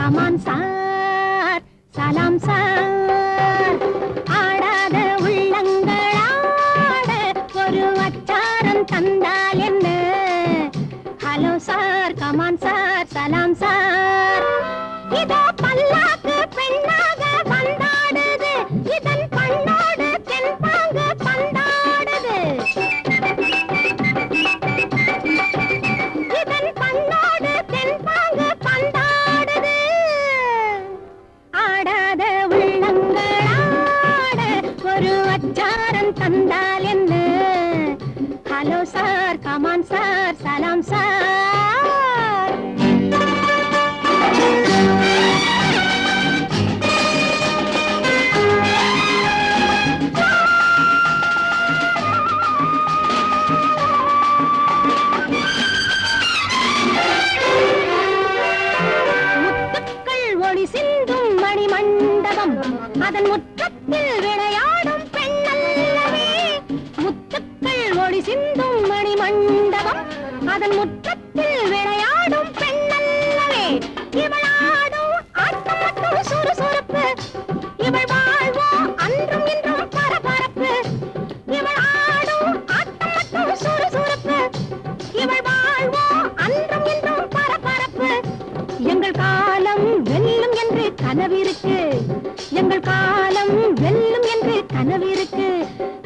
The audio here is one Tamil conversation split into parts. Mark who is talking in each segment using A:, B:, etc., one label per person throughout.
A: கமான் சார் சலாம் சார் ஆடாத உள்ளங்களாட ஒரு வட்டாரம் தந்தால் என்ன ஹலோ சார் கமான் சார் சலாம் சார் இதோ பல்லாக்கு பெண்ணாக வந்தாடுது இதன் பண்ணோடு தென்பாங்கு பந்தாடுது இதன் பண்ணோடு தென்பாங்கு பந்தாடுது ஆடாத உள்ளங்களாட ஒரு வச்சாரம் தந்தால் என்ன ஹலோ சார் கமான் சார் சலாம் சார் சிந்தும் மணிமண்டபம் அதன் முற்றத்தில் விளையாடும் பெண்ணல்லவே முத்துக்கள் ஒளி சிந்தும் மணிமண்டபம் அதன் முற்றத்தில் விளையாடும் பெண்ணல்லவே இவளாடும் ஆட்டம் மட்டும் சுறுசுறுப்பு இவள் வாழ்வோ அன்றும் இன்றும் பரபரப்பு இவளாடும் ஆட்டம் மட்டும் சுறுசுறுப்பு இவள் வாழ்வோ அன்றும் இன்றும் பரபரப்பு எங்கள் காலம் வெல்லும் என்று கனவிருக்கு எங்கள் காலம் வெல்லும் என்று கனவிருக்கு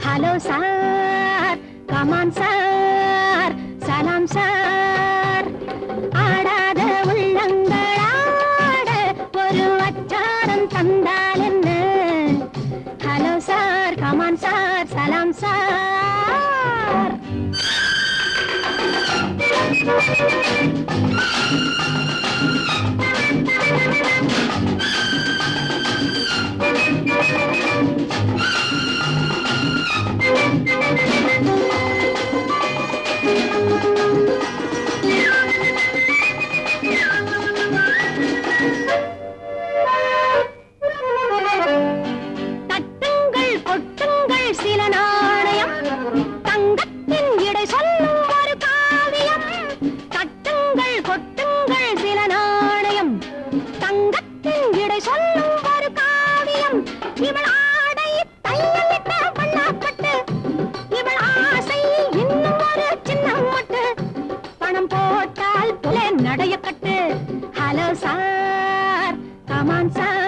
A: ஹலோ சார் கமான் சார் சலாம் சார் ஆடாத உள்ளங்களாட ஒரு வச்சாரம் தந்தால் என்ன ஹலோ சார் கமான் சார் சலாம் சார் தட்டுங்கள் கொட்டுங்கள் சில நாணயம் தங்கத்தின் இடை சொல்லும் ஒரு காவியம் தட்டுங்கள் கொட்டுங்கள் சில நாணயம் தங்கத்தின் இடை சொல்லும் ஒரு காவியம் இவள் ஆடை தையலிட்ட வண்ணப்பட்டு இவள் ஆசை இன்னும் ஒரு சின்ன ஓட்டு பணம் போட்டால் புல நடைய கட்டு ஹலோ சார் கமான் சார்